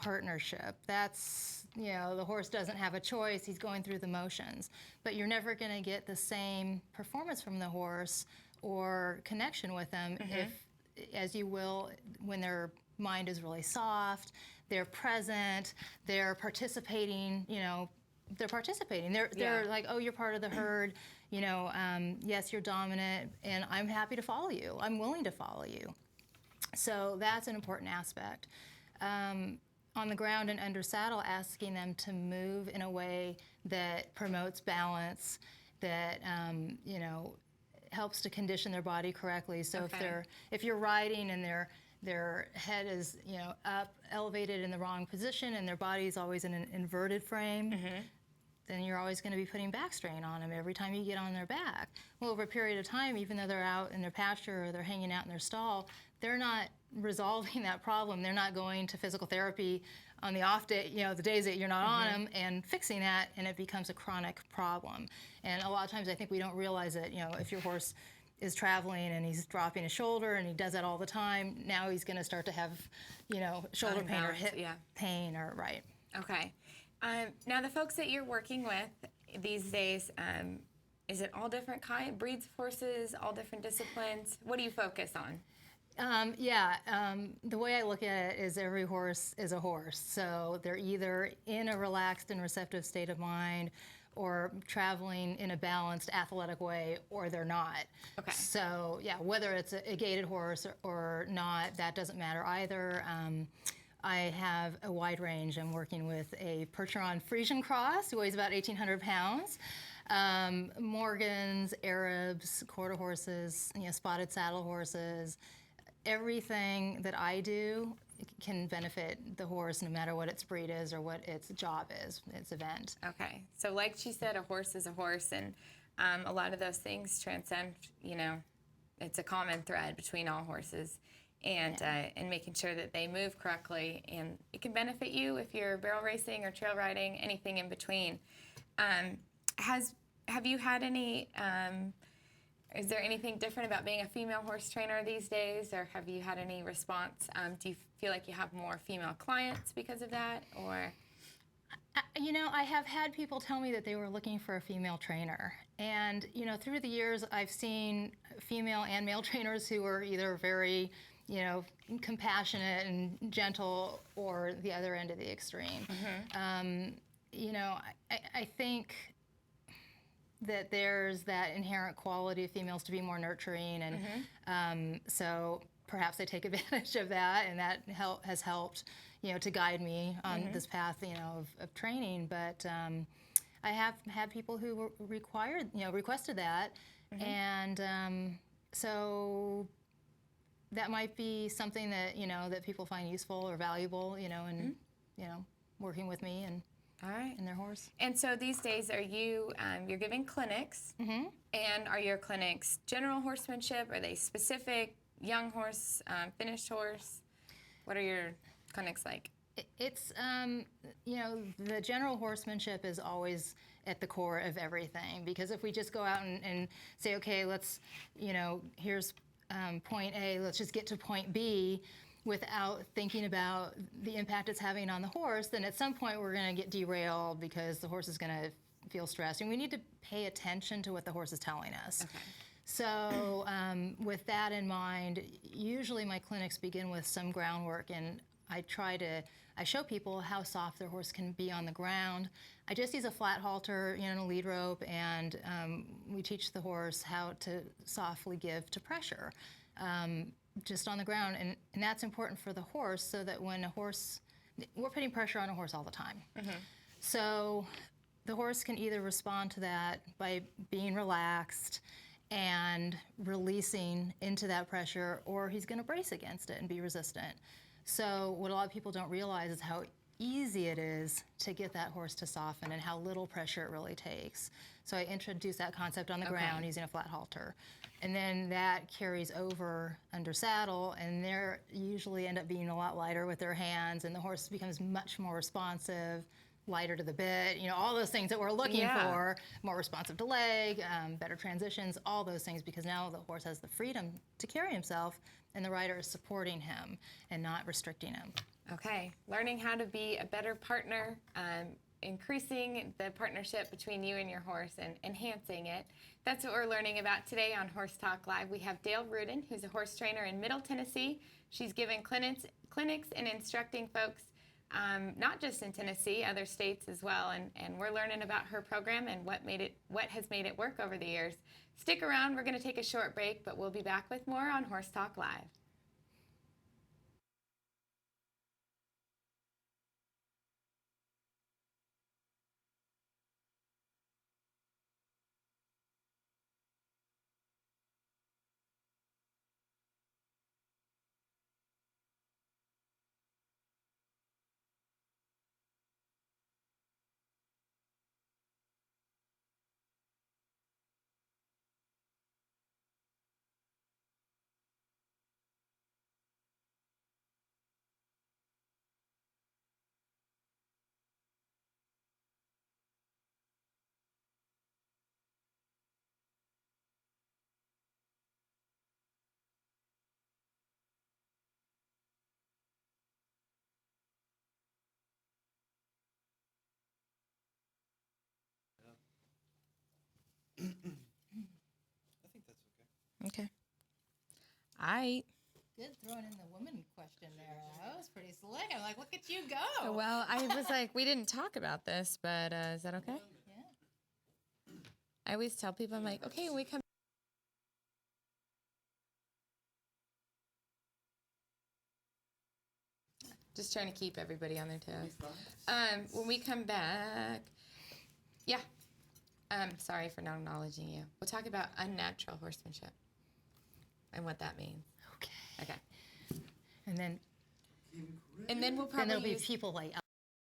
partnership. That's, the horse doesn't have a choice. He's going through the motions. But you're never going to get the same performance from the horse or connection with them as you will when their mind is really soft, they're present, they're participating, They're like, oh, you're part of the herd, yes, you're dominant, and I'm happy to follow you. I'm willing to follow you. So that's an important aspect. On the ground and under saddle, asking them to move in a way that promotes balance, that, helps to condition their body correctly. So if you're riding and their head is, up, elevated in the wrong position, and their body is always in an inverted frame, then you're always going to be putting back strain on them every time you get on their back. Well, over a period of time, even though they're out in their pasture or they're hanging out in their stall, they're not resolving that problem. They're not going to physical therapy on the off day, the days that you're not on them, and fixing that, and it becomes a chronic problem. And a lot of times I think we don't realize that, if your horse is traveling and he's dropping a shoulder and he does that all the time, now he's going to start to have, shoulder pain or hip pain or Okay. Now the folks that you're working with these days, is it all different breeds of horses, all different disciplines? What do you focus on? The way I look at it is every horse is a horse. So they're either in a relaxed and receptive state of mind or traveling in a balanced, athletic way, or they're not. Okay. So, whether it's a gaited horse or not, that doesn't matter either. I have a wide range. I'm working with a Percheron Frisian cross who weighs about 1,800 pounds. Morgans, Arabs, quarter horses, spotted saddle horses. Everything that I do can benefit the horse no matter what its breed is or what its job is, its event. Okay. So like she said, a horse is a horse, and a lot of those things transcend, it's a common thread between all horses, and making sure that they move correctly, and it can benefit you if you're barrel racing or trail riding, anything in between. Have you had any, is there anything different about being a female horse trainer these days, or have you had any response? Do you feel like you have more female clients because of that, or? I have had people tell me that they were looking for a female trainer. And, through the years, I've seen female and male trainers who are either very, compassionate and gentle, or the other end of the extreme. I think that there's that inherent quality of females to be more nurturing, and so perhaps I take advantage of that, and that has helped, to guide me on this path, of training. But I have had people who requested that, and so that might be something that that people find useful or valuable, in working with me and. All right. And their horse. And so these days, are you, you're giving clinics, and are your clinics general horsemanship? Are they specific, young horse, finished horse? What are your clinics like? It's, the general horsemanship is always at the core of everything, because if we just go out and say, okay, let's, here's point A, let's just get to point B, without thinking about the impact it's having on the horse, then at some point we're going to get derailed because the horse is going to feel stressed. And we need to pay attention to what the horse is telling us. Okay. So with that in mind, usually my clinics begin with some groundwork, and I show people how soft their horse can be on the ground. I just use a flat halter, and a lead rope, and we teach the horse how to softly give to pressure. Just on the ground, and that's important for the horse, so that when we're putting pressure on a horse all the time. So the horse can either respond to that by being relaxed and releasing into that pressure, or he's going to brace against it and be resistant. So what a lot of people don't realize is how easy it is to get that horse to soften and how little pressure it really takes. So I introduce that concept on the ground using a flat halter. And then that carries over under saddle, and they usually end up being a lot lighter with their hands, and the horse becomes much more responsive, lighter to the bit, all those things that we're looking for, more responsive to leg, better transitions, all those things, because now the horse has the freedom to carry himself, and the rider is supporting him and not restricting him. Okay, learning how to be a better partner, increasing the partnership between you and your horse and enhancing it. That's what we're learning about today on Horse Talk Live. We have Dale Rudin, who's a horse trainer in Middle Tennessee. She's given clinics and instructing folks, not just in Tennessee, other states as well. And we're learning about her program and what has made it work over the years. Stick around. We're going to take a short break, but we'll be back with more on Horse Talk Live. I think that's okay. Okay. All right. Good throwing in the woman question there. That was pretty slick. I'm like, look at you go. Well, I was like, we didn't talk about this, but is that okay? Yeah. I always tell people, I'm like, okay, when we come. Just trying to keep everybody on their toes. When we come back, yeah. Sorry for not acknowledging you. We'll talk about unnatural horsemanship and what that means. Okay. Okay. And then And then we'll there'll probably be use people like